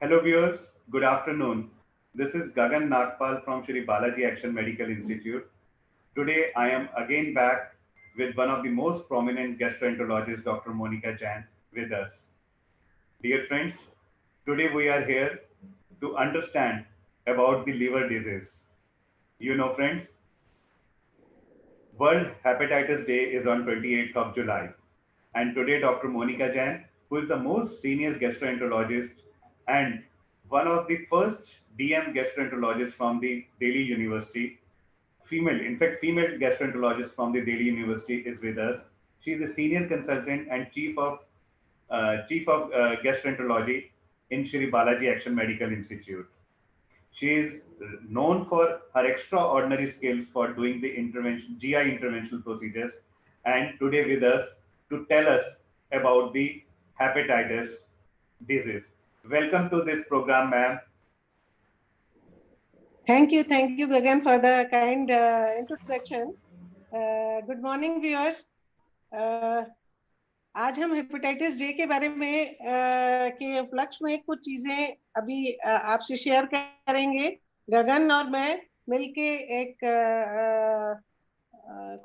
Hello viewers, good afternoon. This is Gagan Nagpal from Shri Balaji Action Medical Institute. Today I am again back with one of the most prominent gastroenterologists, Dr. Monica Jain, with us. Dear friends, today we are here to understand about the liver disease. You know friends, World Hepatitis Day is on 28th of July. And today Dr. Monica Jain, who is the most senior gastroenterologist and one of the first DM gastroenterologists from the Delhi University, female gastroenterologist from the Delhi University is with us. She is a senior consultant and chief of gastroenterology in Shri Balaji Action Medical Institute. She is known for her extraordinary skills for doing the GI interventional procedures, and today with us to tell us about the hepatitis disease. Welcome to this program, ma'am. Thank you, Gagan, for the kind introduction. Good morning, viewers. आज हम hepatitis जे के बारे में के उपलक्ष्य में कुछ चीजें अभी आपसे शेयर करेंगे। गगन और मैं मिलके एक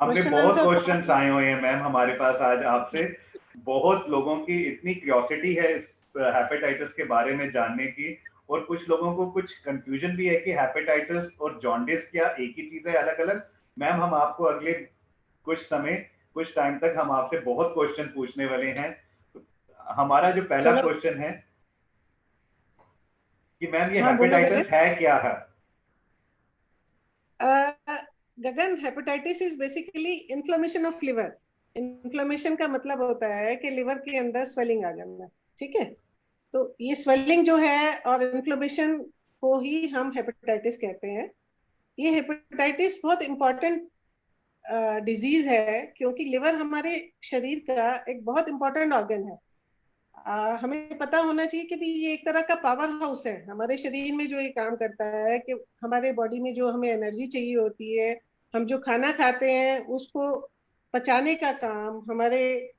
हमने बहुत क्वेश्चंस आए हुए हैं मैम हमारे पास आज आपसे। बहुत लोगों की इतनी क्यूरियोसिटी है इस हेपेटाइटिस के बारे में जानने की, और कुछ लोगों को कुछ कंफ्यूजन भी है कि हेपेटाइटिस और जॉन्डिस क्या एक ही चीज है, अलग अलग। मैम हम आपको अगले कुछ टाइम तक हम आपसे बहुत क्वेश्चन पूछने वाले हैं। हमारा जो पहला क्वेश्चन है कि मैम ये हेपेटाइटिस है क्या है? Gagan, hepatitis is basically inflammation of liver. Inflammation का मतलब होता है कि लिवर के अंदर स्वेलिंग आ जाना, ठीक है। तो ये स्वेलिंग जो है और इन्फ्लेमेशन को ही हम हेपेटाइटिस कहते हैं। ये हेपेटाइटिस बहुत इंपॉर्टेंट डिजीज है क्योंकि लिवर हमारे शरीर का एक बहुत इंपॉर्टेंट ऑर्गन है। हमें पता होना चाहिए कि भी ये एक तरह का पावर हाउस है हमारे शरीर में, जो ये काम करता है कि हमारे बॉडी में जो हमें एनर्जी चाहिए होती है, हम जो खाना खाते हैं उसको पचाने का काम, हमारे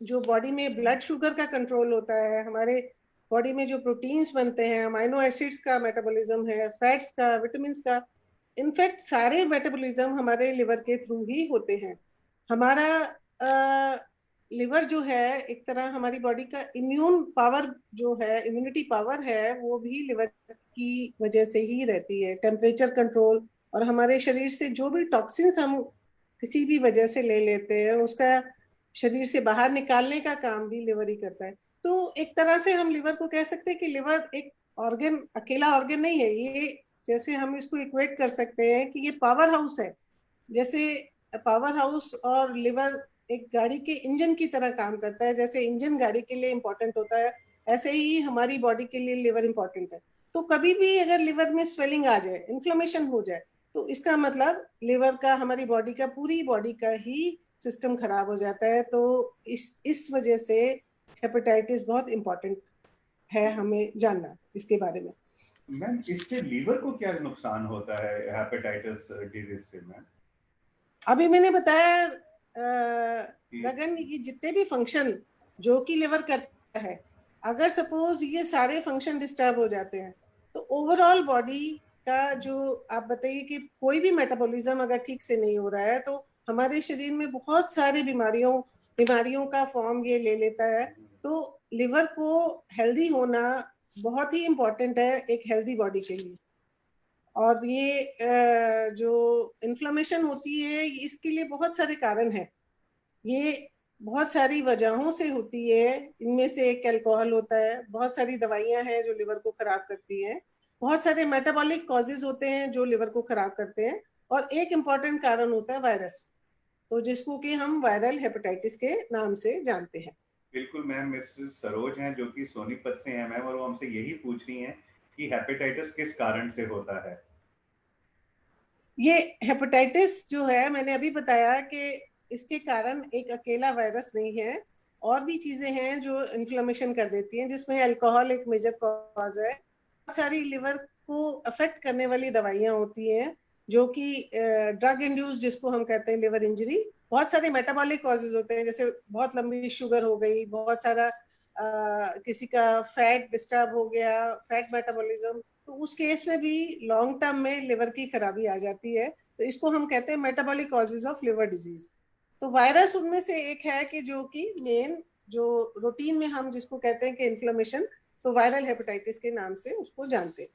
जो बॉडी में ब्लड शुगर का कंट्रोल होता है, हमारे बॉडी में जो प्रोटीन्स बनते हैं, अमाइनो एसिड्स का मेटाबॉलिज्म है, फैट्स का, विटामिन्स का, इनफैक्ट सारे मेटाबॉलिज्म हमारे लिवर के थ्रू ही होते हैं। हमारा लिवर जो है एक तरह हमारी बॉडी का इम्यून पावर जो है, इम्यूनिटी पावर है, वो भी लिवर की वजह से ही रहती है। टेम्परेचर कंट्रोल और हमारे शरीर से जो भी टॉक्सिन्स हम किसी भी वजह से ले लेते हैं उसका शरीर से बाहर निकालने का काम भी लिवर ही करता है। तो एक तरह से हम लिवर को कह सकते हैं कि लिवर एक ऑर्गन, अकेला ऑर्गन नहीं है ये। जैसे हम इसको इक्वेट कर सकते हैं कि ये पावर हाउस है। जैसे पावर हाउस और लिवर एक गाड़ी के इंजन की तरह काम करता है। जैसे इंजन गाड़ी के लिए इंपॉर्टेंट होता है, ऐसे ही हमारी बॉडी के लिए लिवर इंपॉर्टेंट है। तो कभी भी अगर लिवर में स्वेलिंग आ जाए, इन्फ्लेमेशन हो जाए, तो इसका मतलब लिवर का, हमारी बॉडी का, पूरी बॉडी का ही सिस्टम खराब हो जाता है। तो इस वजह से हेपेटाइटिस बहुत इंपॉर्टेंट है हमें जानना इसके बारे में। मैम इससे लीवर को क्या नुकसान होता है हेपेटाइटिस डिजीज से? मैम अभी मैंने बताया गगन, ये जितने भी फंक्शन जो कि लिवर करता है, अगर सपोज ये सारे फंक्शन डिस्टर्ब हो जाते हैं तो ओवरऑल बॉडी का जो, आप बताइए कि कोई भी मेटाबॉलिज्म अगर ठीक से नहीं हो रहा है तो हमारे शरीर में बहुत सारी बीमारियों का फॉर्म ये ले लेता है। तो लिवर को हेल्दी होना बहुत ही इम्पोर्टेंट है एक हेल्दी बॉडी के लिए। और ये जो इन्फ्लेमेशन होती है इसके लिए बहुत सारे कारण हैं। ये बहुत सारी वजहों से होती है। इनमें से एक अल्कोहल होता है, बहुत सारी दवाइयां हैं जो लिवर को खराब करती हैं, बहुत सारे मेटाबॉलिक कॉजेज होते हैं जो लिवर को खराब करते हैं, और एक इम्पॉर्टेंट कारण होता है वायरस, तो जिसको कि हम वायरल हेपेटाइटिस के नाम से जानते हैं। बिल्कुल मैम, मिसेस सरोज हैं जो कि सोनीपत से हैं मैम, और वो हमसे यही पूछ रही हैं कि हेपेटाइटिस किस कारण से होता है। ये हेपेटाइटिस जो है, मैंने अभी बताया कि इसके कारण एक अकेला वायरस नहीं है, और भी चीजें हैं जो इन्फ्लेमेशन कर देती हैं, जिसमें अल्कोहल एक मेजर कॉज है। बहुत सारी लिवर को अफेक्ट करने वाली दवाइयां होती हैं जो कि ड्रग इंड्यूस, जिसको हम कहते हैं लिवर इंजरी। बहुत सारे मेटाबॉलिक कॉजेज होते हैं, जैसे बहुत लंबी शुगर हो गई, बहुत सारा किसी का फैट डिस्टर्ब हो गया, फैट मेटाबॉलिज्म, तो उस केस में भी लॉन्ग टर्म में लिवर की खराबी आ जाती है। तो इसको हम कहते हैं metabolic causes of liver disease. तो वायरस उनमें से एक है कि जो कि मेन जो रूटीन में हम जिसको कहते हैं कि इन्फ्लेमेशन, तो वायरल हेपेटाइटिस के नाम से उसको जानते हैं।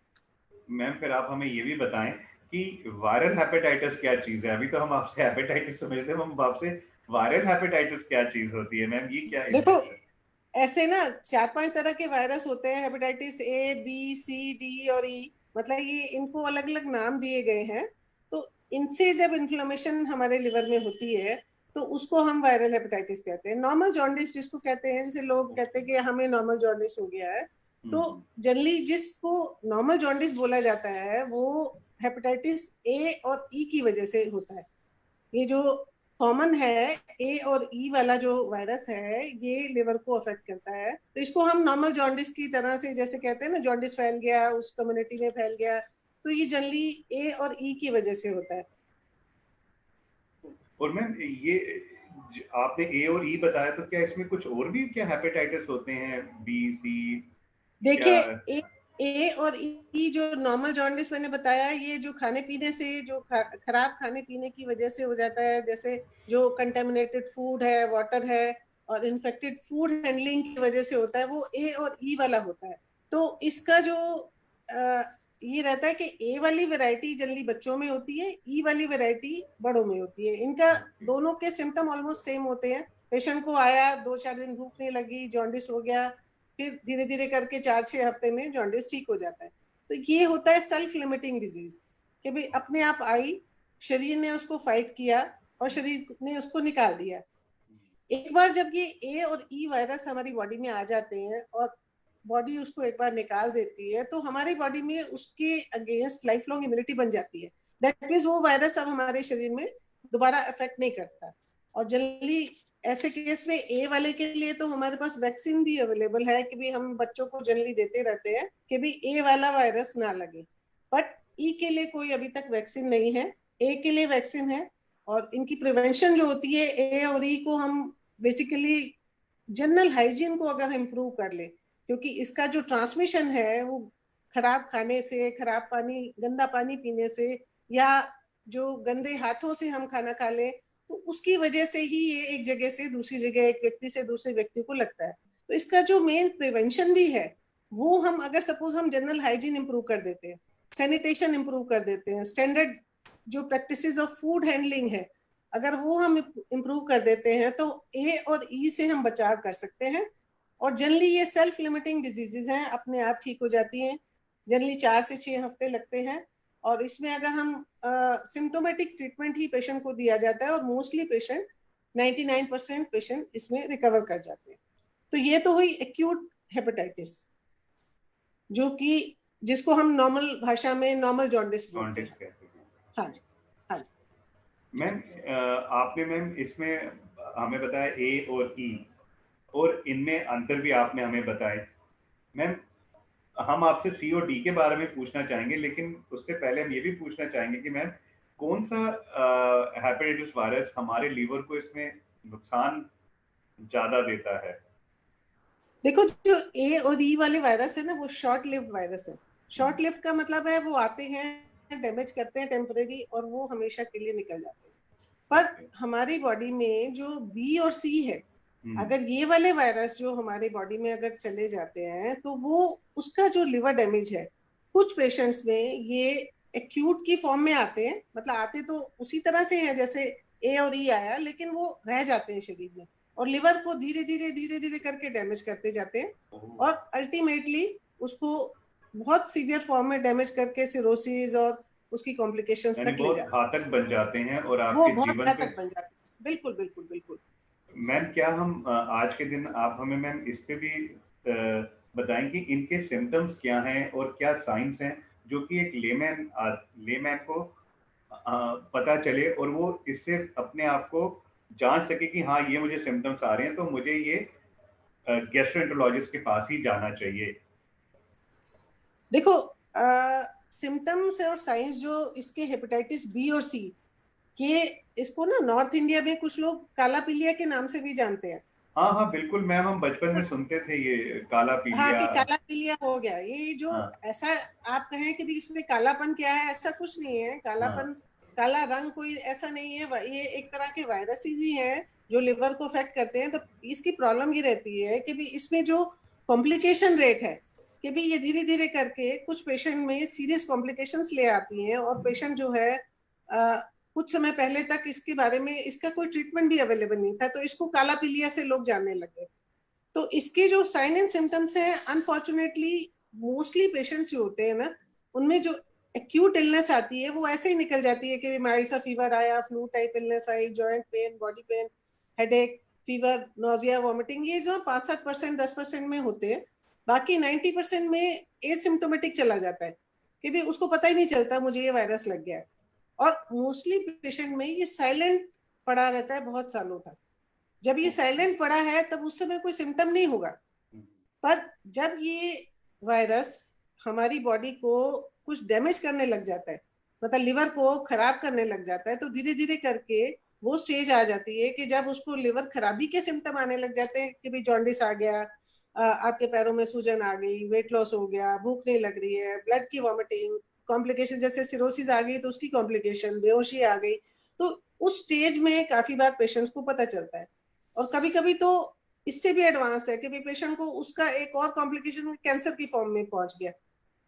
मैम फिर आप हमें ये भी बताएं कि वायरल हेपेटाइटिस क्या चीज है। अभी तो हम आपसे हेपेटाइटिस समझते हैं, हम आपसे वायरल हेपेटाइटिस क्या चीज होती है मैम, ये क्या देखो, इन्फेक्शन? ऐसे ना 4-5 तरह के वायरस होते हैं, hepatitis A, B, C, D और ई, मतलब ये इनको अलग अलग नाम दिए गए हैं। तो इनसे जब इन्फ्लेमेशन हमारे लिवर में होती है तो उसको हम वायरल हेपेटाइटिस कहते हैं। नॉर्मल जॉन्डिस जिसको कहते हैं, जैसे लोग कहते हैं कि हमें नॉर्मल जॉन्डिस हो गया है, तो जनरली जिसको नॉर्मल जॉन्डिस बोला जाता है वो हेपेटाइटिस ए और ई की वजह से होता है। ये जो कॉमन है ए और ई वाला जो वायरस है, ये लिवर को अफेक्ट करता है। तो इसको हम नॉर्मल जॉन्डिस की तरह से जैसे कहते हैं ना, जॉन्डिस फैल गया, उस कम्युनिटी में फैल गया, तो ये जनरली ए और ई की वजह से होता है। और मैम ये आपने ए और ई बताया, तो क्या इसमें कुछ और भी क्या हेपेटाइटिस होते हैं, बी सी क्या? देखिए, ए और ई जो नॉर्मल जॉन्डिस मैंने बताया, ये जो खाने पीने से, जो खराब खाने पीने की वजह से हो जाता है, जैसे जो कंटेमिनेटेड फूड है, वाटर है, और इन्फेक्टेड फूड हैंडलिंग की वजह से होता है, वो ए और ई वाला होता है। तो इसका जो ये रहता है कि ए वाली वैरायटी जनरली बच्चों में होती है, ई वाली वैरायटी बड़ों में होती है। इनका दोनों के सिम्टम ऑलमोस्ट सेम होते हैं। पेशेंट को आया, 2-4 दिन भूख नहीं लगी, जॉन्डिस हो गया, फिर धीरे धीरे करके 4-6 हफ्ते में जॉन्डिस ठीक हो जाता है। तो ये होता है सेल्फ लिमिटिंग डिजीज, कि भाई अपने आप आई, शरीर ने उसको फाइट किया और शरीर ने उसको निकाल दिया। एक बार जब ये ए और ई वायरस हमारी बॉडी में आ जाते हैं और बॉडी उसको एक बार निकाल देती है, तो हमारी बॉडी में उसके अगेंस्ट लाइफ लॉन्ग इम्यूनिटी बन जाती है। दैट मीन्स वो वायरस अब हमारे शरीर में दोबारा अफेक्ट नहीं करता। और जनरली ऐसे केस में ए वाले के लिए तो हमारे पास वैक्सीन भी अवेलेबल है कि भी हम बच्चों को जनरली देते रहते हैं कि भी ए वाला वायरस ना लगे। बट ई के लिए कोई अभी तक वैक्सीन नहीं है। ए के लिए वैक्सीन है, और इनकी प्रिवेंशन जो होती है ए और ई को, हम बेसिकली जनरल हाइजीन को अगर इम्प्रूव कर ले, क्योंकि इसका जो ट्रांसमिशन है वो खराब खाने से, खराब पानी, गंदा पानी पीने से, या जो गंदे हाथों से हम खाना खा ले, तो उसकी वजह से ही ये एक जगह से दूसरी जगह, एक व्यक्ति से दूसरे व्यक्ति को लगता है। तो इसका जो मेन प्रिवेंशन भी है, वो हम अगर सपोज हम जनरल हाइजीन इंप्रूव कर देते हैं, सैनिटेशन इंप्रूव कर देते हैं, स्टैंडर्ड जो प्रैक्टिसेस ऑफ फूड हैंडलिंग है, अगर वो हम इम्प्रूव कर देते हैं, तो ए और ई से हम बचाव कर सकते हैं। और जनरली ये सेल्फ लिमिटिंग डिजीजेज हैं, अपने आप ठीक हो जाती हैं। जनरली 4 से 6 हफ्ते लगते हैं, और इसमें अगर हम सिम्टोमेटिक ट्रीटमेंट ही पेशेंट को दिया जाता है, और मोस्टली पेशेंट 99% पेशेंट इसमें रिकवर कर जाते हैं। तो ये तो हुई एक्यूट हेपेटाइटिस, जो कि जिसको हम नॉर्मल भाषा में नॉर्मल जॉन्डिस बोलते जॉन्डिस हैं। कहते हैं। हाँ जी, हाँ जी। मैम आपने मैम इसमें हमें बताया ए और ई, और इनमें अंतर भी आपने हमें बताए। मैम हम आपसे सी और डी के बारे में पूछना चाहेंगे, लेकिन उससे पहले हम ये भी पूछना चाहेंगे कि मैम कौन सा हेपेटाइटिस वायरस हमारे लीवर को इसमें नुकसान ज्यादा देता है? देखो, जो ए और ई वाले वायरस है ना, वो शॉर्ट लिव्ड वायरस है। शॉर्ट लिव्ड का मतलब है वो आते हैं, डैमेज करते हैं टेम्परेरी, और वो हमेशा के लिए निकल जाते हैं। पर हमारी बॉडी में जो बी और सी है, अगर ये वाले वायरस जो हमारे बॉडी में अगर चले जाते हैं, तो वो उसका जो लिवर डैमेज है, कुछ पेशेंट्स में ये एक्यूट की फॉर्म में आते हैं, मतलब आते तो उसी तरह से है जैसे ए और ई आया, लेकिन वो रह जाते हैं शरीर में, और लिवर को धीरे धीरे करके डैमेज करते जाते हैं, और अल्टीमेटली उसको बहुत सीवियर फॉर्म में डैमेज करके सिरोसिस और उसकी कॉम्प्लिकेशंस यानी तक ले बहुत जाते घातक बन जाते हैं और हैं। वो आपके बहुत जीवन पे। घातक बन जाते हैं। बिल्कुल बिल्कुल बिल्कुल। मैम क्या हम आज के दिन आप हमें मैम इस पे भी बताएं कि इनके सिम्टम्स क्या हैं और क्या साइंस हैं, जो कि एक लेमैन को पता चले और वो इससे अपने आप को जांच सके कि हाँ ये मुझे सिम्टम्स आ रहे हैं, तो मुझे ये गैस्ट्रोएंटरोलॉजिस्ट के पास ही जाना चाहिए। देखो, सिम्टम्स और साइंस जो इसके हेपेटाइटिस बी और सी, ये इसको ना नॉर्थ इंडिया में कुछ लोग काला पीलिया के नाम से भी जानते हैं। हाँ हाँ बिल्कुल मैम, हम बचपन में सुनते थे ये काला हाँ पीलिया। कि काला पीलिया हो गया, ये जो हाँ ऐसा आप कहें कि भी इसमें कालापन क्या है, ऐसा कुछ नहीं है। हाँ। कालापन, काला रंग कोई ऐसा नहीं है, ये एक तरह के वायरसेस ही हैं जो लिवर को अफेक्ट करते हैं। तो इसकी प्रॉब्लम ये रहती है कि भी इसमें जो कॉम्प्लिकेशन रेट है कि भी ये धीरे धीरे करके कुछ पेशेंट में सीरियस कॉम्प्लिकेशंस ले आती हैं, और पेशेंट जो है कुछ समय पहले तक इसके बारे में इसका कोई ट्रीटमेंट भी अवेलेबल नहीं था, तो इसको काला पीलिया से लोग जानने लगे। तो इसके जो साइन एंड सिम्टम्स हैं, अनफॉर्चुनेटली मोस्टली पेशेंट्स जो होते हैं ना, उनमें जो एक्यूट इलनेस आती है वो ऐसे ही निकल जाती है कि माइल्ड सा फीवर आया, फ्लू टाइप इलनेस आई, joint pain, body pain, headache, fever, nausea, vomiting, ये जो 5-7%, 10% में होते हैं। बाकी 90% में एसिम्टोमेटिक चला जाता है कि भी उसको पता ही नहीं चलता मुझे ये वायरस लग गया है। और मोस्टली पेशेंट में ये साइलेंट पड़ा रहता है बहुत सालों तक। जब ये साइलेंट पड़ा है तब उस समय कोई सिम्टम नहीं होगा, पर जब ये वायरस हमारी बॉडी को कुछ डैमेज करने लग जाता है, मतलब लिवर को खराब करने लग जाता है, तो धीरे धीरे करके वो स्टेज आ जाती है कि जब उसको लिवर खराबी के सिम्टम आने लग जाते हैं कि भाई जॉन्डिस आ गया, आपके पैरों में सूजन आ गई, वेट लॉस हो गया, भूख नहीं लग रही है, ब्लड की वॉमिटिंग, कॉम्प्लिकेशन जैसे सिरोसिस आ गई तो उसकी कॉम्प्लिकेशन, बेहोशी आ गई। तो उस स्टेज में काफी बार पेशेंट्स को पता चलता है। और कभी कभी तो इससे भी एडवांस है कि भाई पेशेंट को उसका एक और कॉम्प्लिकेशन कैंसर की फॉर्म में पहुंच गया,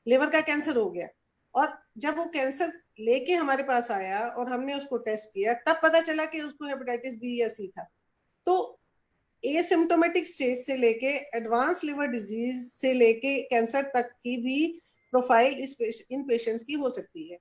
लिवर का कैंसर हो गया। और जब वो कैंसर लेके हमारे पास आया और हमने उसको टेस्ट किया, तब पता चला कि उसको हेपेटाइटिस बी या सी था। तो एसिम्टोमेटिक स्टेज से लेके एडवांस लिवर डिजीज से लेके कैंसर तक की भी प्रोफाइल इन पेशेंट्स की हो सकती है।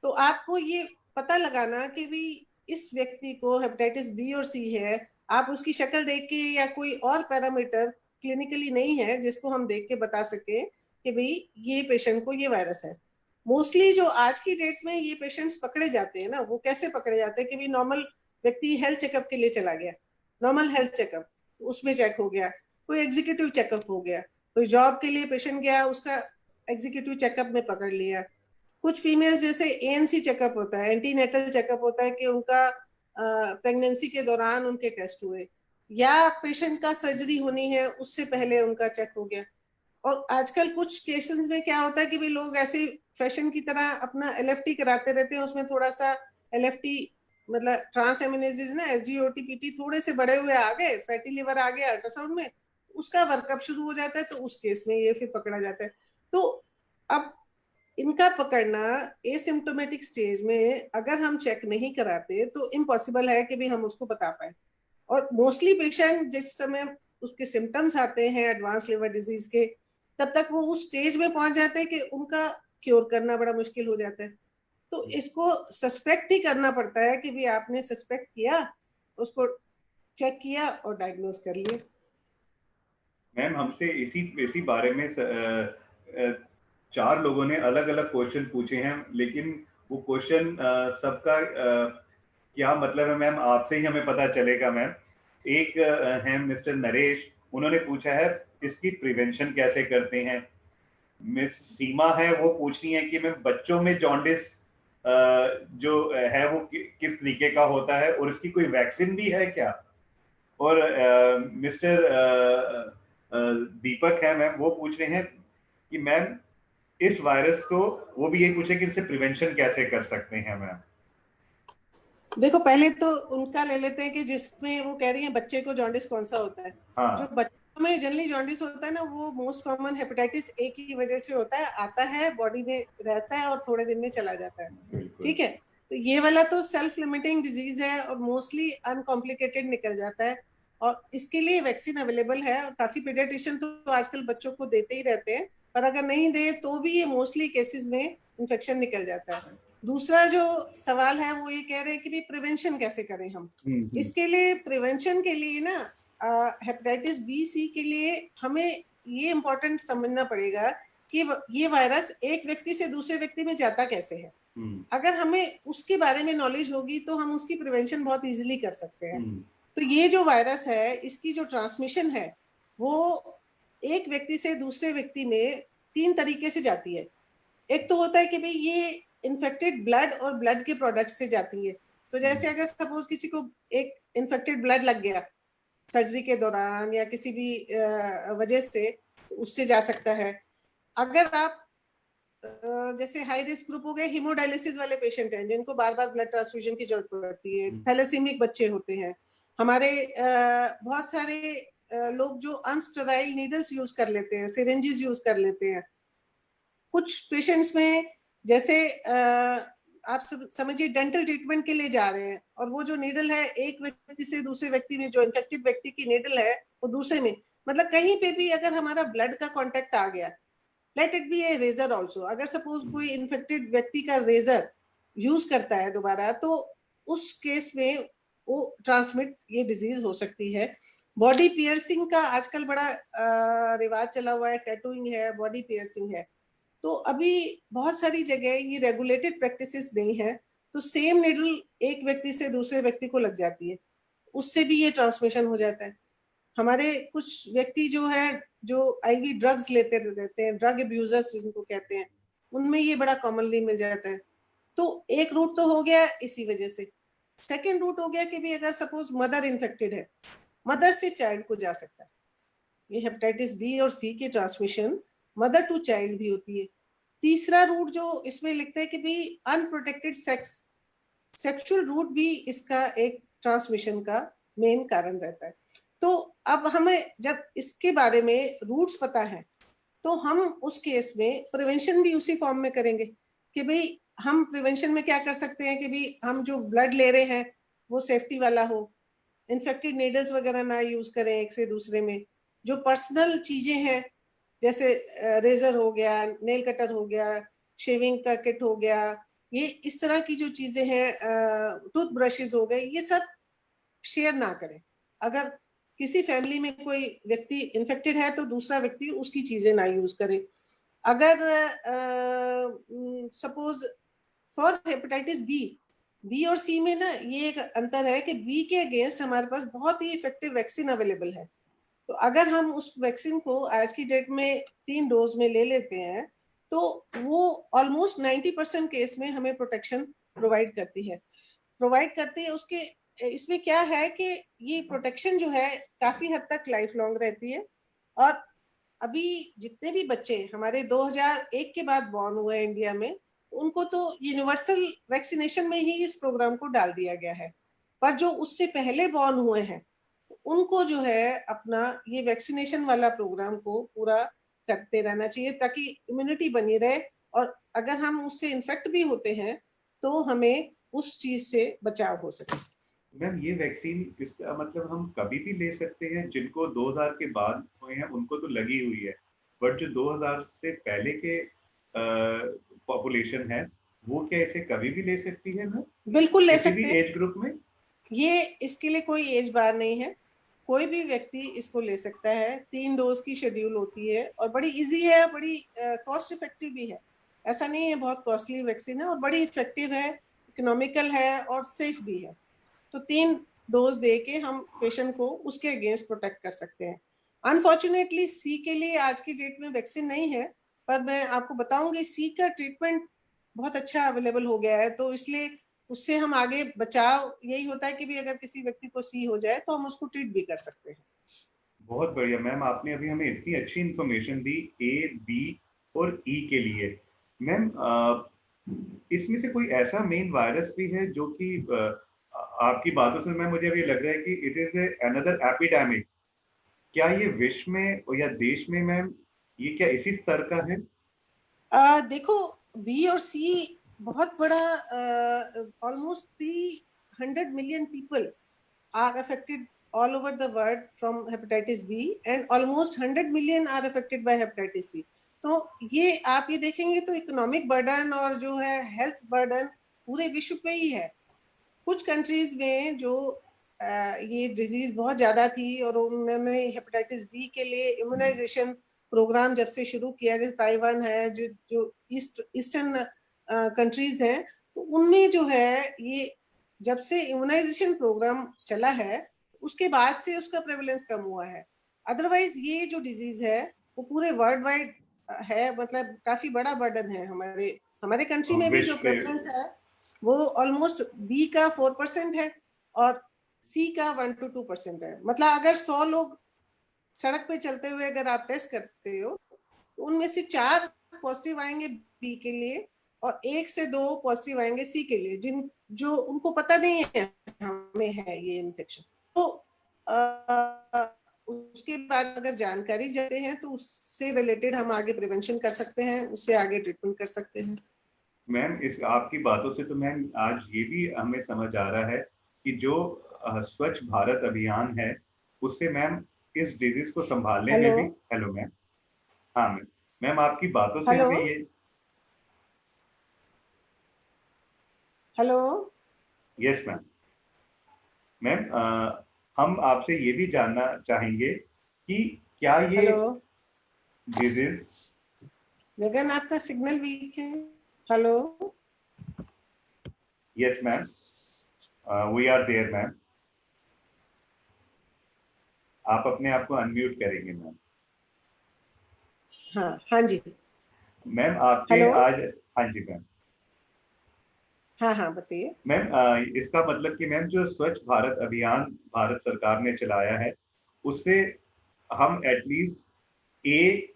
तो आपको ये पता लगाना कि भी इस व्यक्ति को हेपेटाइटिस बी और सी है, आप उसकी शक्ल देख के या कोई और पैरामीटर क्लिनिकली नहीं है जिसको हम देख के बता सके कि भाई ये पेशेंट को ये वायरस है। मोस्टली जो आज की डेट में ये पेशेंट्स पकड़े जाते हैं ना, वो कैसे पकड़े जाते हैं कि भाई नॉर्मल व्यक्ति हेल्थ चेकअप के लिए चला गया, नॉर्मल हेल्थ चेकअप, उसमें चेक हो गया, कोई एग्जीक्यूटिव चेकअप हो गया, कोई जॉब के लिए पेशेंट गया, उसका एग्जीक्यूटिव चेकअप में पकड़ लिया। कुछ फीमेल्स जैसे एएनसी चेकअप होता है, एंटीनेटल चेकअप होता है कि उनका प्रेगनेंसी के दौरान उनके टेस्ट हुए, या पेशेंट का सर्जरी होनी है उससे पहले उनका चेक हो गया। और आजकल कुछ केसेस में क्या होता है कि भी लोग ऐसे फैशन की तरह अपना एलएफटी कराते रहते हैं, उसमें थोड़ा सा एलएफटी मतलब ट्रांस एमिनेजेस ना, एसजीओटीपीटी थोड़े से बड़े हुए आ गए, फैटी लिवर आ गया अल्ट्रासाउंड में, उसका वर्कअप शुरू हो जाता है, तो उस केस में ये फिर पकड़ा जाता है। तो अब इनका पकड़ना एसिम्टोमेटिक स्टेज में अगर हम चेक नहीं कराते तो इम्पॉसिबल है कि भी हम उसको बता पाए। और मोस्टली पेशेंट जिस समय उसके सिम्टम्स आते हैं एडवांस लिवर डिजीज के, तब तक वो उस स्टेज में पहुंच जाते हैं कि उनका क्योर करना बड़ा मुश्किल हो जाता है। तो इसको सस्पेक्ट ही करना पड़ता है कि भी आपने सस्पेक्ट किया, उसको चेक किया और डायग्नोज कर लिया। मैम हमसे इसी इसी बारे में चार लोगों ने अलग अलग क्वेश्चन पूछे हैं, लेकिन वो क्वेश्चन सबका क्या मतलब है मैम आपसे ही हमें पता चलेगा मैम। एक है मिस्टर नरेश, उन्होंने पूछा है इसकी प्रिवेंशन कैसे करते हैं। मिस सीमा है, वो पूछ रही है कि मैम बच्चों में जॉन्डिस जो है वो किस तरीके का होता है और इसकी कोई वैक्सीन भी है क्या। और मिस्टर दीपक है मैम, वो पूछ रहे हैं कि मैम इस वायरस को, वो भी यही पूछे कि इससे प्रिवेंशन कैसे कर सकते हैं मैम। देखो पहले तो उनका ले लेते हैं कि जिसमें वो कह रही है बच्चे को जॉन्डिस कौन सा होता है। जो हाँ बच्चों में जनरली जॉन्डिस होता है ना, वो मोस्ट कॉमन हेपेटाइटिस ए की वजह से होता है, आता है बॉडी में रहता है और थोड़े दिन में चला जाता है। बिल्कुल। ठीक है, तो ये वाला तो सेल्फ लिमिटिंग डिजीज है और मोस्टली अनकॉम्प्लिकेटेड निकल जाता है, और इसके लिए वैक्सीन अवेलेबल है। काफी पीडियाट्रिशियन तो आजकल बच्चों को देते ही रहते हैं, पर अगर नहीं दे तो भी ये मोस्टली केसेस में इन्फेक्शन निकल जाता है। दूसरा जो सवाल है वो ये कह रहे हैं कि भी प्रिवेंशन कैसे करें हम। हम्म। इसके लिए प्रिवेंशन के लिए ना, हेपेटाइटिस बी सी के लिए हमें ये इम्पोर्टेंट समझना पड़ेगा कि ये वायरस एक व्यक्ति से दूसरे व्यक्ति में जाता कैसे है। अगर हमें उसके बारे में नॉलेज होगी तो हम उसकी प्रिवेंशन बहुत इजीली कर सकते हैं। तो ये जो वायरस है इसकी जो ट्रांसमिशन है वो एक व्यक्ति से दूसरे व्यक्ति में 3 तरीके से जाती है। एक तो होता है कि भाई ये इन्फेक्टेड ब्लड और ब्लड के प्रोडक्ट से जाती है। तो जैसे अगर सपोज किसी को एक इन्फेक्टेड ब्लड लग गया सर्जरी के दौरान या किसी भी वजह से, तो उससे जा सकता है। अगर आप जैसे हाई रिस्क ग्रुप हो गए, हीमोडायलिसिस वाले पेशेंट हैं जिनको बार बार ब्लड ट्रांसफ्यूजन की जरूरत पड़ती है, थैलेसीमिक बच्चे होते हैं हमारे, बहुत सारे लोग जो अनस्टेराइल नीडल्स यूज कर लेते हैं, सिरिंजेस यूज कर लेते हैं। कुछ पेशेंट्स में जैसे आप समझिए डेंटल ट्रीटमेंट के लिए जा रहे हैं और वो जो नीडल है एक व्यक्ति से दूसरे व्यक्ति में, जो इन्फेक्टेड व्यक्ति की नीडल है वो दूसरे में, मतलब कहीं पे भी अगर हमारा ब्लड का कांटेक्ट आ गया, let it be a razor also, अगर सपोज कोई इन्फेक्टेड व्यक्ति का रेजर यूज करता है दोबारा, तो उस केस में वो ट्रांसमिट ये डिजीज हो सकती है। बॉडी पियर्सिंग का आजकल बड़ा रिवाज चला हुआ है, टैटूइंग है, बॉडी पियर्सिंग है। तो अभी बहुत सारी जगह ये रेगुलेटेड प्रैक्टिसेस नहीं है, तो सेम निडल एक व्यक्ति से दूसरे व्यक्ति को लग जाती है, उससे भी ये ट्रांसमिशन हो जाता है। हमारे कुछ व्यक्ति जो है जो आईवी ड्रग्स लेते रहते हैं, ड्रग अब्यूजर्स जिनको कहते हैं, उनमें ये बड़ा कॉमनली मिल जाता है। तो एक रूट तो हो गया इसी वजह से। सेकेंड रूट हो गया कि भी अगर सपोज मदर इन्फेक्टेड है, मदर से चाइल्ड को जा सकता है। ये हेपेटाइटिस बी और सी की ट्रांसमिशन मदर टू चाइल्ड भी होती है। तीसरा रूट जो इसमें लिखते हैं कि भी अनप्रोटेक्टेड सेक्स, सेक्सुअल रूट भी इसका एक ट्रांसमिशन का मेन कारण रहता है। तो अब हमें जब इसके बारे में रूट्स पता है, तो हम उस केस में प्रिवेंशन भी उसी फॉर्म में करेंगे कि भाई हम प्रिवेंशन में क्या कर सकते हैं कि भी हम जो ब्लड ले रहे हैं वो सेफ्टी वाला हो, इन्फेक्टेड नीडल्स वगैरह ना यूज करें एक से दूसरे में, जो पर्सनल चीजें हैं जैसे रेजर हो गया, नेल कटर हो गया, शेविंग का किट हो गया, ये इस तरह की जो चीजें हैं, टूथ ब्रशेज हो गए, ये सब शेयर ना करें। अगर किसी फैमिली में कोई व्यक्ति इन्फेक्टेड है तो दूसरा व्यक्ति उसकी चीजें ना यूज करे। अगर suppose for hepatitis B, B और सी में ना ये एक अंतर है कि बी के अगेंस्ट हमारे पास बहुत ही इफेक्टिव वैक्सीन अवेलेबल है। तो अगर हम उस वैक्सीन को आज की डेट में 3 डोज में ले लेते हैं, तो वो ऑलमोस्ट 90% केस में हमें प्रोटेक्शन प्रोवाइड करती है। उसके इसमें क्या है कि ये प्रोटेक्शन जो है काफी हद तक लाइफ लॉन्ग रहती है। और अभी जितने भी बच्चे हमारे 2001 के बाद बॉर्न हुए हैं इंडिया में, उनको तो यूनिवर्सल वैक्सीनेशन में ही इस प्रोग्राम को डाल दिया गया है। पर जो उससे पहले बॉर्न हुए हैं, तो उनको जो है अपना ये वैक्सीनेशन वाला प्रोग्राम को पूरा करते रहना चाहिए ताकि इम्यूनिटी बनी रहे, और अगर हम उससे इन्फेक्ट भी होते हैं तो हमें उस चीज से बचाव हो सके। मैम ये वैक्सीन इसका मतलब हम कभी भी ले सकते हैं? जिनको 2000 के बाद हुए हैं उनको तो लगी हुई है, बट जो 2000 से पहले के पॉपुलेशन है वो क्या इसे कभी भी ले सकती है मैम, बिल्कुल ले किसी भी सकते हैं। एज ग्रुप में? ये इसके लिए कोई एज बार नहीं है, कोई भी व्यक्ति इसको ले सकता है। 3 डोज की शेड्यूल होती है और बड़ी इजी है, बड़ी कॉस्ट इफेक्टिव भी है। ऐसा नहीं है बहुत कॉस्टली वैक्सीन है, और बड़ी इफेक्टिव है, इकोनॉमिकल है और सेफ भी है। तो 3 डोज दे के हम पेशेंट को उसके अगेंस्ट प्रोटेक्ट कर सकते हैं। अनफॉर्चुनेटली सी के लिए आज की डेट में वैक्सीन नहीं है, पर मैं आपको बताऊंगी सी का ट्रीटमेंट बहुत अच्छा अवेलेबल हो गया है, तो इसलिए उससे हम आगे बचाव यही होता है कि भी अगर किसी व्यक्ति को सी हो जाए तो हम उसको ट्रीट भी कर सकते हैं। बहुत बढ़िया मैम, आपने अभी हमें इतनी अच्छी इंफॉर्मेशन दी ए, बी और ई के लिए। मैम इसमें से कोई ऐसा मेन वायरस भी है जो कि आपकी बातों से मैम मुझे अभी लग रहा है कि इट इज अनदर एपिडेमिक? क्या ये विश्व में या देश में मैम ये क्या इसी स्तर का है? देखो बी और सी बहुत बड़ा, almost 300 million people are affected all over the world from hepatitis B and almost 100 million are affected by hepatitis C। तो ये आप ये देखेंगे तो इकोनॉमिक बर्डन और जो है हेल्थ बर्डन पूरे विश्व पे ही है। कुछ कंट्रीज में जो ये डिजीज बहुत ज्यादा थी और उन्होंने हेपेटाइटिस बी के लिए इम्यूनाइजेशन प्रोग्राम जब से शुरू किया, जैसे ताइवान है, जो जो ईस्टर्न कंट्रीज हैं, तो उनमें जो है ये जब से इम्यूनाइजेशन प्रोग्राम चला है उसके बाद से उसका प्रेवलेंस कम हुआ है। अदरवाइज ये जो डिजीज है वो पूरे वर्ल्ड वाइड है, मतलब काफी बड़ा बर्डन है। हमारे हमारे कंट्री में भी जो विश्व पे? प्रेवलेंस है वो ऑलमोस्ट बी का 4% है, और सी का 1 to 2% है। मतलब अगर 100 लोग सड़क पे चलते हुए अगर आप टेस्ट करते हो तो उनमें से 4 पॉजिटिव आएंगे बी के लिए और 1 से 2 पॉजिटिव आएंगे सी के लिए, जिन जो उनको पता नहीं है हमें है ये इन्फेक्शन। तो उसके बाद अगर जानकारी जाते हैं तो उससे रिलेटेड हम आगे प्रिवेंशन कर सकते हैं, उससे आगे ट्रीटमेंट कर सकते हैं। मैम इस आपकी बातों से तो मैम आज ये भी हमें समझ आ रहा है कि जो स्वच्छ भारत अभियान है उससे मैम इस डिजीज को संभालने में हेलो भी, हेलो मैम, हाँ मैम, मैम आपकी बातों से हेलो हमें ये, हेलो यस मैम, मैम हम आपसे ये भी जानना चाहेंगे कि क्या ये हेलो डिजीज, गगन, आपका सिग्नल वीक है। Hello yes ma'am, we are there ma'am, आप अपने आप को अनम्यूट करेंगे मैम। हाँ हाँ जी, मैम आपके हेलो आज, हाँ जी मैम, हाँ हाँ बताइए। मैम इसका मतलब कि मैम जो स्वच्छ भारत अभियान भारत सरकार ने चलाया है उससे हम एटलीस्ट ए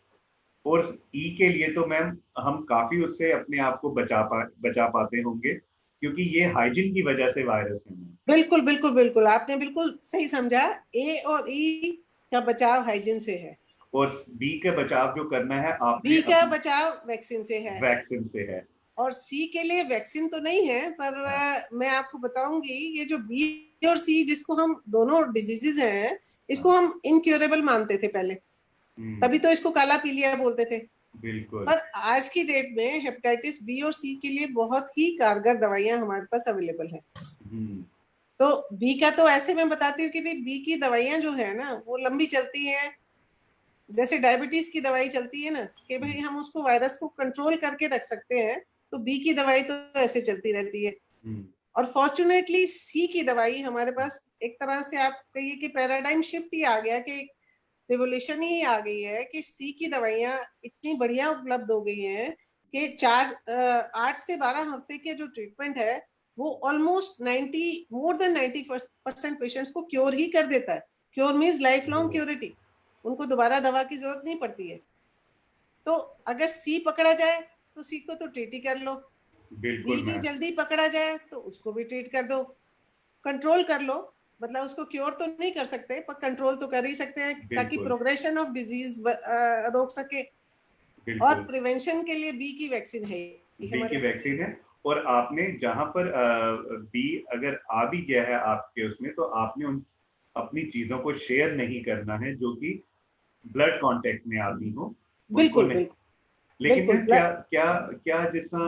और ई के लिए तो मैम हम काफी उससे अपने आप को बचा पाते होंगे क्योंकि ये हाइजीन की वजह से वायरस है मैम। बिल्कुल बिल्कुल बिल्कुल, आपने बिल्कुल सही समझा। ए और ई का बचाव हाइजीन से है, और बी के बचाव जो करना है आपने बी का अपनी बचाव वैक्सीन से है, वैक्सीन से है। और सी के लिए वैक्सीन तो नहीं है, पर हाँ, मैं आपको बताऊंगी ये जो बी और सी जिसको हम दोनों डिजीजेज हैं, हाँ, इसको हम इनक्योरेबल मानते थे पहले, तभी तो इसको काला पीलिया बोलते थे। बिल्कुल। पर आज की डेट में हेपेटाइटिस बी और सी के लिए बहुत ही कारगर दवाइयां हमारे पास अवेलेबल हैं। हम्म, तो बी का तो ऐसे मैं बताती हूँ कि भाई बी की दवाइयां जो है ना वो लंबी चलती हैं, जैसे डायबिटीज की दवाई चलती है ना कि भाई हम उसको वायरस को कंट्रोल करके रख सकते हैं, तो बी की दवाई तो ऐसे चलती रहती है। हम्म, और फॉर्चुनेटली सी की दवाई हमारे पास एक तरह से आप कहिए कि पैराडाइम शिफ्ट ही आ गया, कि रिवोल्यूशन ही आ गई है कि सी की दवाइयां इतनी बढ़िया उपलब्ध हो गई हैं कि 8 से 12 हफ्ते के जो ट्रीटमेंट है वो ऑलमोस्ट 90 मोर देन 90% पेशेंट्स को क्योर ही कर देता है। क्योर मीन्स लाइफ लॉन्ग क्योरिटी, उनको दोबारा दवा की जरूरत नहीं पड़ती है। तो अगर सी पकड़ा जाए तो सी को तो ट्रीट ही कर लो, बी बिल्कुल भी मैम, जल्दी पकड़ा जाए तो उसको भी ट्रीट कर दो, कंट्रोल कर लो। मतलब उसको क्योर तो नहीं कर सकते पर कंट्रोल तो कर ही सकते हैं ताकि बिल्कुल, प्रोग्रेशन ऑफ डिजीज रोक सके। और बिल्कुल। प्रिवेंशन के लिए बी की वैक्सीन है ही बी हमारे की पास। वैक्सीन है। और आपने जहां पर बी अगर आ भी गया है आपके उसमें तो आपने उन अपनी चीजों को शेयर नहीं करना है जो कि ब्लड कांटेक्ट में आती हो, उनको बिल्कुल नहीं। बिल्कुल लेकिन बिल्कुल मैम क्या क्या क्या जिसका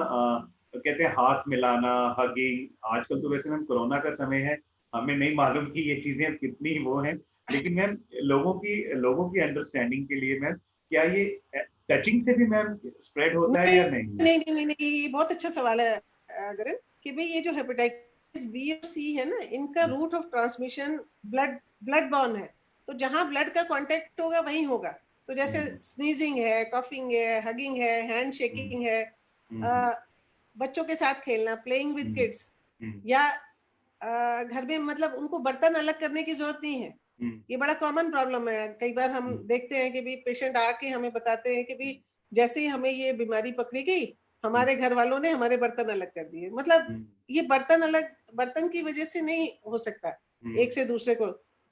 कहते हैं हाथ मिलाना, हगिंग, आजकल तो वैसे मैम कोरोना का समय है, हमें नहीं मालूम कि ये चीजें कितनी वो हैं, लेकिन मैम लोगों की अंडरस्टैंडिंग के लिए मैम क्या ये टचिंग से भी मैम स्प्रेड होता है नहीं या नहीं है? नहीं नहीं नहीं, नहीं, ये बहुत अच्छा सवाल है गगन, कि भाई ये जो हेपेटाइटिस बी और सी है ना इनका root of transmission blood borne है। तो जहां ब्लड का कांटेक्ट होगा वहीं होगा। तो जैसे हम्म, स्नीजिंग है, कफिंग है, हगिंग है, हैंड हम्म, शेकिंग है, हम्म, अ, बच्चों के साथ खेलना, प्लेइंग विद हम्म, किड्स, हम्म, या घर में मतलब उनको बर्तन अलग करने की जरूरत नहीं है। हम्म, ये बड़ा कॉमन प्रॉब्लम है, कई बार हम हम्म, देखते हैं कि भी पेशेंट आके हमें बताते हैं कि भी जैसे ही हमें ये बीमारी पकड़ी गई हम्म, हमारे घर वालों ने हमारे बर्तन अलग कर दिए। मतलब हम्म, ये बर्तन अलग बर्तन की वजह से नहीं हो सकता हम्म। एक से दूसरे को।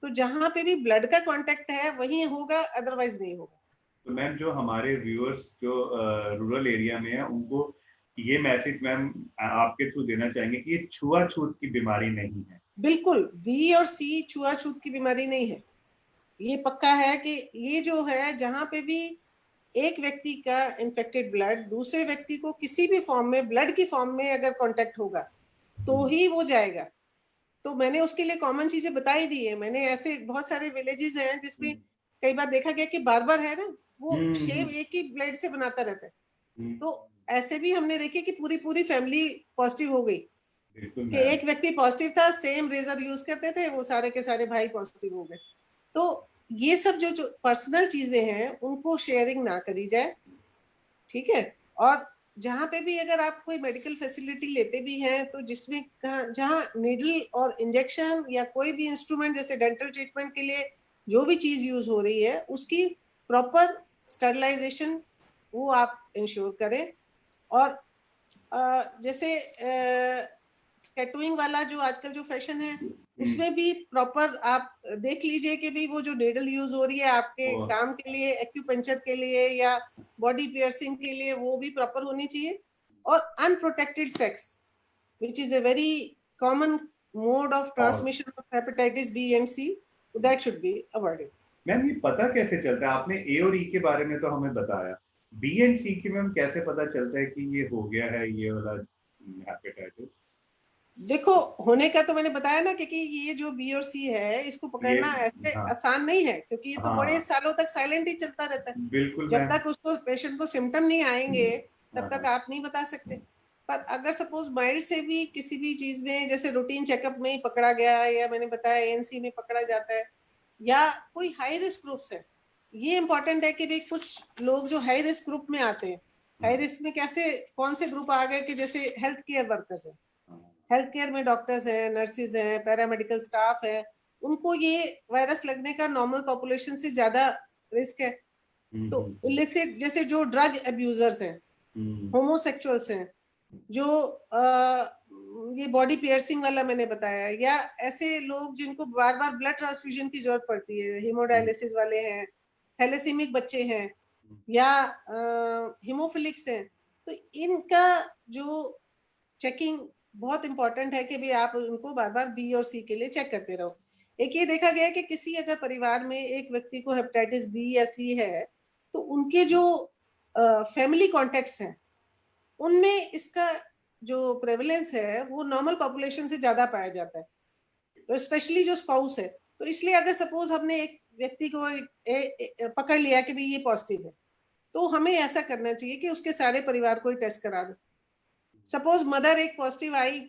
तो जहां पे भी ब्लड का कांटेक्ट है वहीं होगा, अदरवाइज नहीं होगा। तो मैम जो हमारे व्यूअर्स जो रूरल एरिया में है उनको ये मैसेज मैम आपके थ्रू देना चाहेंगे कि ये छुआछूत की बीमारी नहीं है। बिल्कुल बी और सी छुआछूत की बीमारी नहीं है। ये पक्का है कि ये जो है जहां पे भी एक व्यक्ति का इन्फेक्टेड ब्लड दूसरे व्यक्ति को किसी भी फॉर्म में ब्लड की फॉर्म में अगर कांटेक्ट होगा तो ही वो जाएगा। तो मैंने उसके लिए कॉमन चीजें बताई दी है। मैंने ऐसे बहुत सारे विलेजेस हैं जिसमें हम्म, कई बार देखा गया कि बार है ना वो शेव हम्म, एक ही ब्लेड से बनाता रहता है। हम्म, तो ऐसे भी हमने देखे कि पूरी पूरी फैमिली पॉजिटिव हो गई, बिल्कुल कि मैम। एक व्यक्ति पॉजिटिव था, सेम रेजर यूज करते थे, वो सारे के सारे भाई पॉजिटिव हो गए। तो ये सब जो पर्सनल चीजें हैं उनको शेयरिंग ना करी जाए, ठीक है। और जहाँ पे भी अगर आप कोई मेडिकल फैसिलिटी लेते भी हैं तो जिसमें जहाँ नीडल और इंजेक्शन या कोई भी इंस्ट्रूमेंट जैसे डेंटल ट्रीटमेंट के लिए जो भी चीज यूज हो रही है उसकी प्रॉपर स्टरलाइजेशन वो आप इंश्योर करें। और जैसे टैटूइंग वाला जो आजकल जो फैशन है उसमें भी प्रॉपर आप देख लीजिए कि भी वो जो नेडल यूज हो रही है आपके काम के लिए, एक्यूपंक्चर के लिए या बॉडी पियर्सिंग के लिए, वो भी प्रॉपर होनी चाहिए। और unprotected sex which is a very common mode of transmission of hepatitis B and C, that should be avoided. Ma'am ये पता कैसे चलता है, आपने ए और ई के बारे में तो हमें बताया, बी एंड सी की मैम कैसे पता चलता है कि ये हो गया है ये वाला हेपेटाइटिस? देखो होने का तो मैंने बताया ना, क्योंकि ये जो बी और सी है इसको पकड़ना ऐसे आसान नहीं है, क्योंकि ये तो बड़े सालों तक साइलेंट ही चलता रहता है। बिल्कुल जब तक उसको पेशेंट को सिम्टम नहीं आएंगे तब तक आप नहीं बता सकते। पर अगर सपोज माइल्ड से भी किसी भी चीज में, जैसे रूटीन चेकअप में ही पकड़ा गया है, या मैंने बताया एएनसी में पकड़ा जाता है, या कोई हाई रिस्क ग्रुप्स है, ये इंपॉर्टेंट है कि भाई कुछ लोग जो हाई रिस्क ग्रुप में आते हैं, हाई रिस्क में कैसे, कौन से ग्रुप आ गए कि जैसे हेल्थ केयर वर्कर्स है, हेल्थ केयर में डॉक्टर्स हैं, नर्सिस हैं, पैरामेडिकल स्टाफ है, उनको ये वायरस लगने का नॉर्मल पॉपुलेशन से ज्यादा रिस्क है। तो इलिसिट जैसे जो ड्रग अब्यूजर्स हैं, होमोसेक्सुअल्स हैं, जो ये बॉडी पियर्सिंग वाला मैंने बताया, या ऐसे लोग जिनको बार बार ब्लड ट्रांसफ्यूजन की जरूरत पड़ती है, हीमोडायलिसिस वाले हैं, थैलेसीमिक बच्चे हैं, या हीमोफिलिक्स हैं, तो इनका जो चेकिंग बहुत इंपॉर्टेंट है कि भी आप उनको बार बार बी और सी के लिए चेक करते रहो। एक ये देखा गया है कि किसी अगर परिवार में एक व्यक्ति को हेपेटाइटिस बी या सी है तो उनके जो फैमिली कॉन्टेक्ट्स हैं उनमें इसका जो प्रेवलेंस है वो नॉर्मल पॉपुलेशन से ज्यादा पाया जाता है, तो स्पेशली जो स्पाउस है। तो इसलिए अगर सपोज हमने एक व्यक्ति को पकड़ लिया कि भाई ये पॉजिटिव है, तो हमें ऐसा करना चाहिए कि उसके सारे परिवार को ही टेस्ट करा दो। सपोज मदर एक पॉजिटिव आई,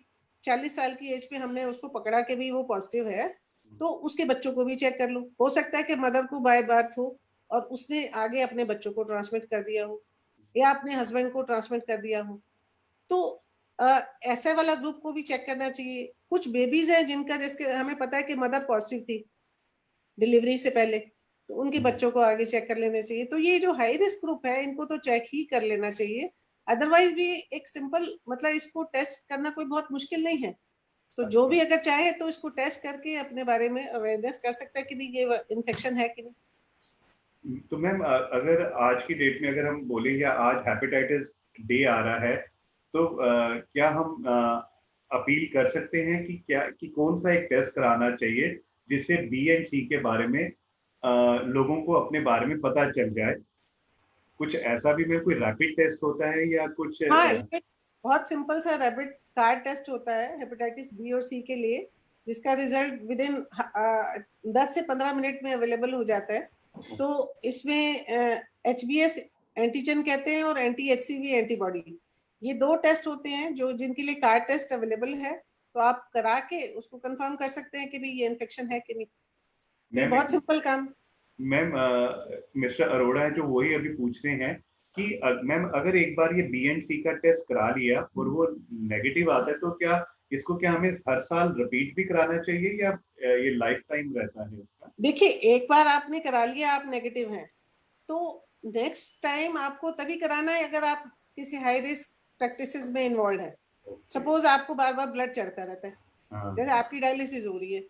40 साल की एज पे हमने उसको पकड़ा कि भी वो पॉजिटिव है, तो उसके बच्चों को भी चेक कर लो। हो सकता है कि मदर को बाय बर्थ हो और उसने आगे अपने बच्चों को ट्रांसमिट कर दिया हो, या अपने हस्बैंड को ट्रांसमिट कर दिया हो, तो ऐसे वाला ग्रुप को भी चेक करना चाहिए। कुछ बेबीज हैं जिनका, जिसके हमें पता है कि मदर पॉजिटिव थी डिलीवरी से पहले, तो उनके बच्चों को आगे चेक कर लेना चाहिए। तो ये जो हाई रिस्क ग्रुप है इनको तो चेक ही कर लेना चाहिए। अदरवाइज भी एक सिंपल, मतलब इसको टेस्ट करना कोई बहुत मुश्किल नहीं है, तो जो भी अगर चाहे तो इसको टेस्ट करके अपने बारे में अवेयरनेस कर सकता है कि भी ये इन्फेक्शन है कि नहीं। तो मैम अगर आज की डेट में अगर हम बोले या आज हेपेटाइटिस डे आ रहा है, तो क्या हम अपील कर सकते हैं कि कि कौन सा एक टेस्ट कराना चाहिए जिससे बी एंड सी के बारे में लोगों को अपने बारे में पता चल जाए? कुछ ऐसा भी में कोई रैपिड टेस्ट होता है या कुछ? हाँ, ये बहुत सिंपल सा रैपिड कार्ड टेस्ट होता है हेपेटाइटिस बी और सी के लिए, जिसका रिजल्ट विद इन 10 से 15 मिनट में अवेलेबल हो जाता है। तो इसमें HBS एंटीजन कहते हैं और anti-HCV एंटीबॉडी, ये 2 टेस्ट होते हैं जो जिनके लिए कार्ड टेस्ट अवेलेबल है। तो आप करा के उसको कंफर्म कर सकते हैं कि भी ये इन्फेक्शन है कि नहीं। ये बहुत सिंपल काम। मैम मिस्टर अरोड़ा है जो वही अभी पूछ रहे हैं कि मैम अगर एक बार ये बी एंड सी का टेस्ट करा लिया और वो नेगेटिव आता है, तो क्या इसको हमें हर साल रिपीट भी कराना चाहिए या ये लाइफ टाइम रहता है इसका? देखिए, एक बार आपने करा लिया, आप नेगेटिव हैं, तो नेक्स्ट टाइम आपको तभी कराना है अगर आप किसी हाई रिस्क प्रैक्टिसेस में इन्वॉल्व है। सपोज आपको बार बार ब्लड चढ़ता रहता है, जैसे आपकी डायलिसिस हो रही है,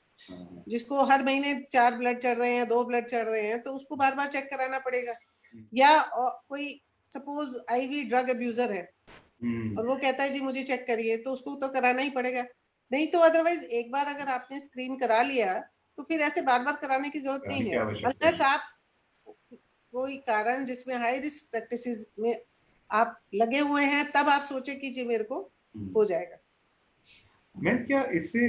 जिसको हर महीने 4 ब्लड चढ़ रहे हैं, 2 ब्लड चढ़ रहे हैं, तो उसको बार बार चेक कराना पड़ेगा। या कोई सपोज आईवी ड्रग अब्यूजर है और वो कहता है जी मुझे चेक करिए, तो उसको तो कराना ही पड़ेगा। नहीं तो अदरवाइज एक बार अगर आपने स्क्रीन करा लिया तो फिर ऐसे बार बार कराने की जरूरत नहीं है, अनलेस आप कोई कारण जिसमें हाई रिस्क प्रैक्टिसेस में आप लगे हुए हैं, तब आप सोचे कि जी मेरे को हो जाएगा। मैम क्या इससे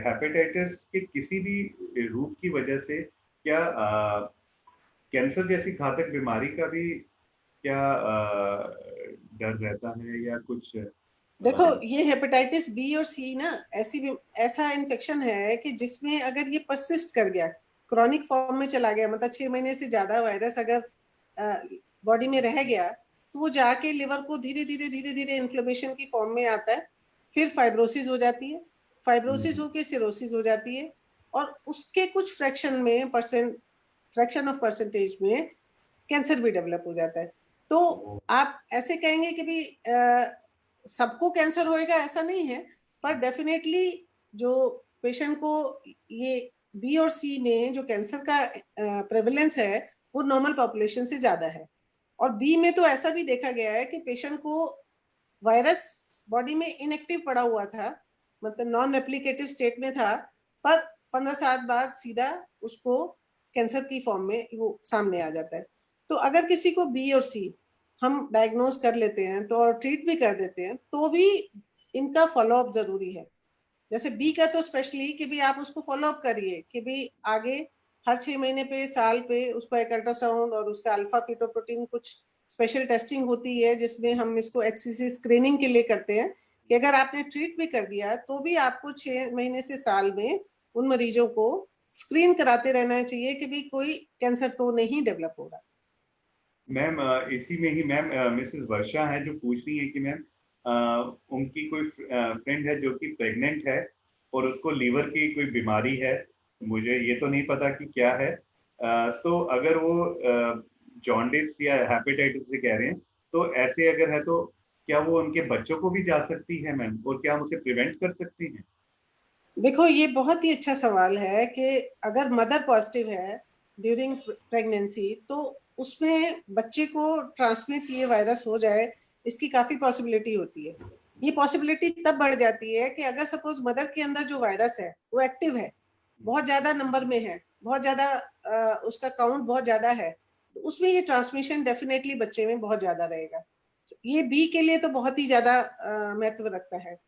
हेपेटाइटिस के किसी भी रूप की वजह से क्या कैंसर जैसी घातक बीमारी का भी क्या डर रहता है या कुछ? देखो, ये हेपेटाइटिस बी और सी ना ऐसा इन्फेक्शन है कि जिसमें अगर ये परसिस्ट कर गया, क्रॉनिक फॉर्म में चला गया, मतलब 6 महीने से ज्यादा वायरस अगर बॉडी में रह गया, तो वो जाके लिवर को धीरे धीरे इन्फ्लेमेशन की फॉर्म में आता है, फिर फाइब्रोसिस हो जाती है, फाइब्रोसिस होके सिरोसिस हो जाती है, और उसके कुछ फ्रैक्शन ऑफ परसेंटेज में कैंसर भी डेवलप हो जाता है। तो आप ऐसे कहेंगे कि भी सबको कैंसर होएगा, ऐसा नहीं है, पर डेफिनेटली जो पेशेंट को ये बी और सी में जो कैंसर का प्रेवलेंस है वो नॉर्मल पॉपुलेशन से ज्यादा है। और बी में तो ऐसा भी देखा गया है कि पेशेंट को वायरस बॉडी में इनएक्टिव पड़ा हुआ था, मतलब नॉन एप्लीकेटिव स्टेट में था, पर 15 साल बाद सीधा उसको कैंसर की फॉर्म में वो सामने आ जाता है। तो अगर किसी को बी और सी हम डायग्नोज कर लेते हैं तो और ट्रीट भी कर देते हैं, तो भी इनका फॉलोअप जरूरी है। जैसे बी का तो स्पेशली कि भी आप उसको फॉलोअप करिए कि भी आगे हर 6 महीने पे, साल पे उसको एक अल्ट्रासाउंड और उसका अल्फा फीटोप्रोटीन कुछ स्पेशल टेस्टिंग होती है जिसमें हम इसको एचसीसी स्क्रीनिंग के लिए करते हैं कि अगर आपने ट्रीट भी कर दिया तो भी आपको 6 महीने से साल में उन मरीजों को स्क्रीन कराते रहना चाहिए कि भी कोई कैंसर तो नहीं डेवलप हो रहा। मैम इसी में ही मैम मिसेस वर्षा है जो पूछ रही है कि मैम उनकी कोई फ्रेंड है जो कि प्रेग्नेंट है और उसको लीवर की कोई बीमारी है, मुझे ये तो नहीं पता कि क्या है। तो अगर वो जॉन्डिस या हेपेटाइटिस से कह रहे हैं, तो ऐसे अगर है तो क्या वो उनके बच्चों को भी जा सकती है मैम, और क्या हम उसे प्रिवेंट कर सकती हैं? देखो ये बहुत ही अच्छा सवाल है कि अगर मदर पॉजिटिव है ड्यूरिंग प्रेगनेंसी तो उसमें बच्चे को ट्रांसमिट ये वायरस हो जाए, इसकी काफी पॉसिबिलिटी होती है। ये पॉसिबिलिटी तब बढ़ जाती है कि अगर सपोज मदर के अंदर जो वायरस है वो एक्टिव है, बहुत ज्यादा नंबर में है, बहुत ज्यादा उसका काउंट बहुत ज्यादा है, तो उसमें ये ट्रांसमिशन डेफिनेटली बच्चे में बहुत ज्यादा रहेगा। ये बी के लिए तो बहुत ही ज्यादा महत्व रखता है।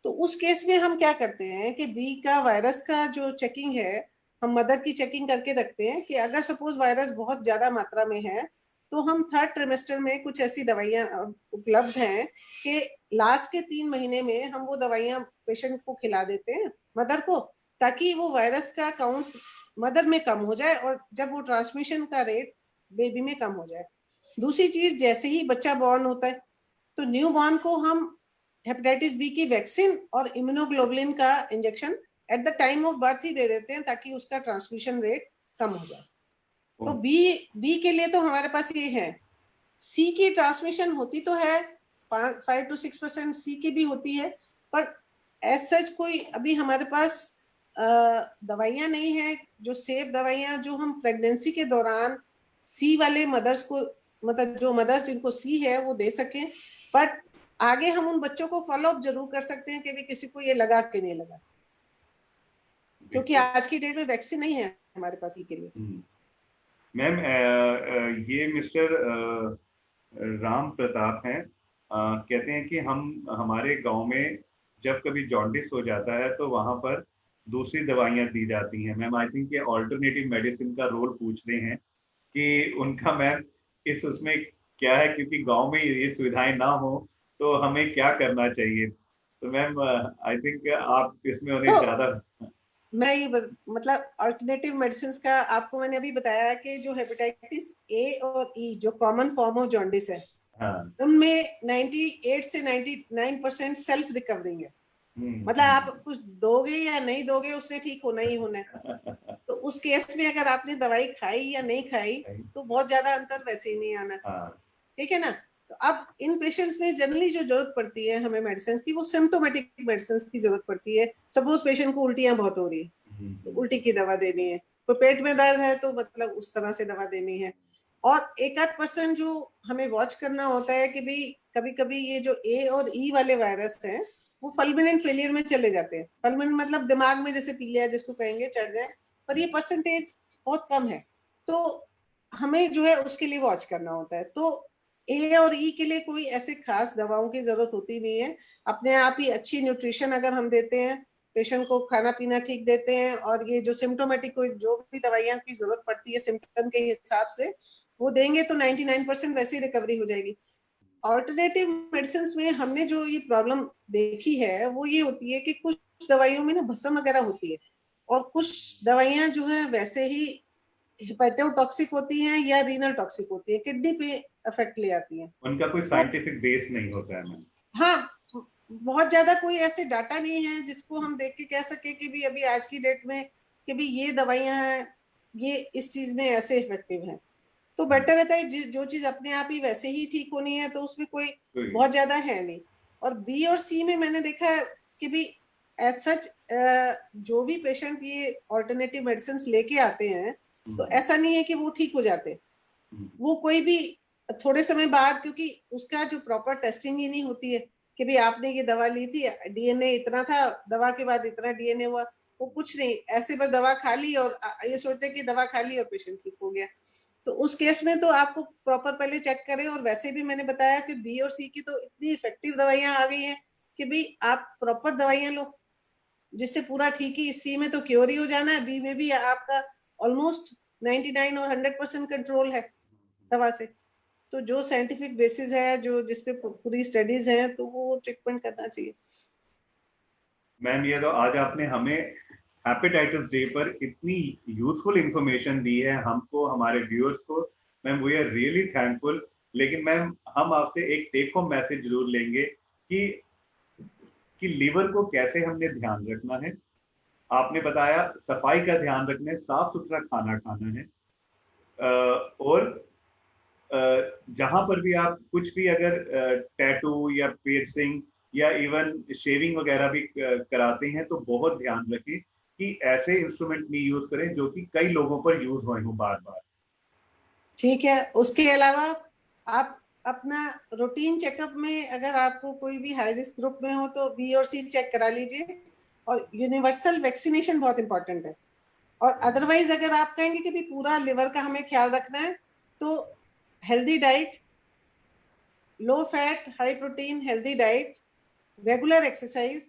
तो उस केस में हम क्या करते हैं कि बी का वायरस का जो चेकिंग है, हम मदर की चेकिंग करके रखते हैं कि अगर सपोज वायरस बहुत ज्यादा मात्रा में है तो हम थर्ड ट्रिमेस्टर में कुछ ऐसी दवाइयां उपलब्ध हैं कि लास्ट के 3 महीने में हम वो दवाइयां पेशेंट को खिला देते हैं, मदर को, ताकि वो वायरस का काउंट मदर में कम हो जाए और जब वो ट्रांसमिशन का रेट बेबी में कम हो जाए। दूसरी चीज, जैसे ही बच्चा बॉर्न होता है तो न्यू बॉर्न को हम हेपेटाइटिस बी की वैक्सीन और इम्यूनोग्लोबुलिन का injection at the time of birth ही दे देते हैं ताकि उसका ट्रांसमिशन रेट कम हो जाए। तो बी बी के लिए तो हमारे पास ये है। सी की ट्रांसमिशन होती तो है, 5 to 6% सी की भी होती है, पर एज सच कोई अभी हमारे पास दवाइयां नहीं है जो सेफ दवाइयां जो हम प्रेगनेंसी के दौरान सी वाले मदर्स को, मतलब जो मदर्स जिनको सी है वो दे सकें। बट आगे हम उन बच्चों को फॉलो अप जरूर कर सकते हैं कि भी किसी को ये लगा कि नहीं लगा, क्योंकि आज की डेट में वैक्सीन नहीं है हमारे पास के लिए। मैम ये मिस्टर राम प्रताप हैं, कहते हैं कि हम हमारे गांव में जब कभी जॉन्डिस हो जाता है तो वहां पर दूसरी दवाइयां दी जाती हैं। मैम आई थिंक ये ऑल्टरनेटिव मेडिसिन का रोल पूछ रहे हैं कि उनका मैम इस उसमें क्या है, क्योंकि गांव में ये सुविधाएं ना हो तो हमें क्या करना चाहिए। तो मैम आई थिंक आप इसमें उन्हें तो ज्यादा। मैं ये मतलब अल्टरनेटिव मेडिसिन का आपको मैंने अभी बताया कि जो हेपेटाइटिस ए और ई जो कॉमन फॉर्म ऑफ जॉन्डिस है, हाँ। उनमें 98 से 99% सेल्फ रिकवरिंग है। मतलब हम्म। आप कुछ दोगे या नहीं दोगे उसने ठीक होना ही होना है। तो उस केस में अगर आपने दवाई खाई या नहीं खाई तो बहुत ज्यादा अंतर वैसे ही नहीं आना, हाँ। ठीक है ना। तो अब इन पेशेंट्स में जनरली जो जरूरत पड़ती है हमें मेडिसिन की, वो सिम्टोमेटिक मेडिसिन की जरूरत पड़ती है। सपोज पेशेंट को उल्टियां बहुत हो रही है तो उल्टी की दवा देनी है, तो पेट में दर्द है तो मतलब उस तरह से दवा देनी है। और एक आध % जो हमें वॉच करना होता है कि भाई कभी कभी ये जो ए और ई वाले वायरस हैं वो फल्मिनेंट फेलियर में चले जाते हैं। फल्मिनेंट मतलब दिमाग में जैसे पीलिया जिसको कहेंगे चढ़ जाए, पर ये परसेंटेज बहुत कम है, तो हमें जो है उसके लिए वॉच करना होता है। तो ए और ई के लिए कोई ऐसे खास दवाओं की जरूरत होती नहीं है। अपने आप ही अच्छी न्यूट्रिशन अगर हम देते हैं, पेशेंट को खाना पीना ठीक देते हैं, और ये जो सिम्टोमेटिक कोई जो भी दवाइयां की जरूरत पड़ती है सिम्टम के हिसाब से वो देंगे तो 99% वैसी रिकवरी हो जाएगी। ऑल्टरनेटिव मेडिसिन में हमने जो ये प्रॉब्लम देखी है वो ये होती है कि कुछ दवाइयों में ना भस्म वगैरह होती है, और कुछ दवाइयां जो है वैसे ही हेपेटोटॉक्सिक होती हैं या रीनल टॉक्सिक होती है, किडनी पे इफेक्ट ले आती हैं। उनका कोई तो साइंटिफिक बेस नहीं होता है मैम। हाँ, बहुत ज्यादा कोई ऐसे डाटा नहीं है जिसको हम देख के कह सके कि भी अभी आज की डेट में कि भी ये दवाइयां हैं, ये इस चीज में ऐसे इफेक्टिव हैं। तो बेटर रहता है जो चीज अपने आप ही वैसे ही ठीक होनी है, तो उसमें कोई बहुत ज्यादा है नहीं। और बी और सी में मैंने देखा है कि भी एज सच जो भी पेशेंट ये ऑल्टरनेटिव मेडिसिन लेके आते हैं, तो ऐसा नहीं है कि वो ठीक हो जाते। वो कोई भी थोड़े समय बाद, क्योंकि उसका जो प्रॉपर टेस्टिंग ही नहीं होती है कि भी आपने ये दवा ली थी, डीएनए इतना था, दवा के बाद इतना डीएनए हुआ, वो कुछ नहीं, ऐसे बस दवा खा ली और ये सोचते कि दवा खा ली और पेशेंट ठीक हो गया। तो उस केस में तो आपको प्रॉपर पहले चेक करें। और वैसे भी मैंने बताया कि बी और सी की तो इतनी इफेक्टिव दवाइयां आ गई हैं कि भी आप प्रॉपर दवाइयां लो जिससे पूरा ठीक ही, सी में तो क्योर ही हो जाना है, बी में भी आपका ऑलमोस्ट 99 और 100% कंट्रोल है दवा से। तो जो साइंटिफिक बेसिस है, जो जिसपे पूरी स्टडीज हैं, तो वो ट्रीटमेंट करना चाहिए। मैम ये तो आज आपने हमें हेपेटाइटिस डे पर इतनी यूजफुल इंफॉर्मेशन दी है हमको, हमारे व्यूअर्स को। Ma'am we are really thankful. लेकिन मैम हम आपसे एक टेक होम मैसेज जरूर लेंगे कि लीवर को कैसे हमने ध्यान रखना है। आपने बताया सफाई का ध्यान रखना है, साफ सुथरा खाना खाना है, और जहां पर भी आप कुछ भी अगर टैटू या पियर्सिंग या इवन शेविंग वगैरह भी कराते हैं तो बहुत ध्यान रखें कि ऐसे इंस्ट्रूमेंट नहीं यूज करें जो कि कई लोगों पर यूज हुए हों बार बार। ठीक है, उसके अलावा आप अपना रूटीन चेकअप में अगर आपको कोई भी हाई रिस्क ग्रुप में हो तो बी और सी चेक करा लीजिए। और यूनिवर्सल वैक्सीनेशन बहुत इंपॉर्टेंट है। और अदरवाइज अगर आप कहेंगे कि भी पूरा लिवर का हमें ख्याल रखना है, तो healthy diet, low fat high protein healthy diet, regular exercise,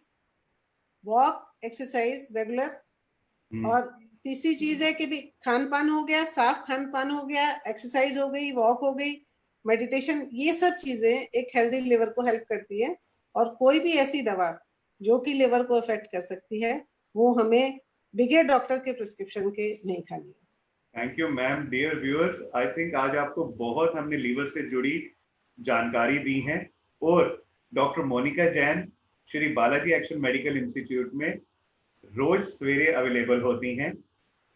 walk exercise regular. और तीसरी चीज है कि भी खान पान हो गया, साफ खान पान हो गया, एक्सरसाइज हो गई, वॉक हो गई, मेडिटेशन, ये सब चीजें एक हेल्दी लिवर को हेल्प करती है। और कोई भी ऐसी दवा जो कि लिवर को अफेक्ट कर सकती है, वो हमें बिगेर डॉक्टर के प्रिस्क्रिप्शन के नहीं खानी है। Thank you ma'am. Dear viewers, I think आज आपको बहुत हमने लीवर से जुड़ी जानकारी दी है। और doctor Monika Jain Shri Balaji action medical institute में रोज सवेरे अवेलेबल होती हैं।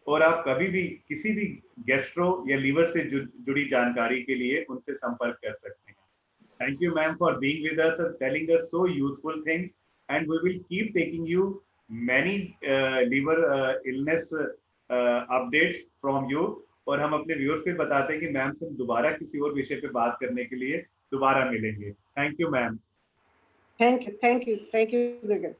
और आप कभी भी किसी भी गैस्ट्रो या लीवर से जुड़ी जानकारी के लिए उनसे संपर्क कर सकते हैं। Thank you, ma'am, for being with us and telling us so useful things. And we will keep taking you many liver illness updates from you. और हम अपने व्यूअर्स पे बताते हैं कि मैम से हम दोबारा किसी और विषय पे बात करने के लिए दोबारा मिलेंगे। Thank you ma'am. Thank you, thank you, thank you Gagan.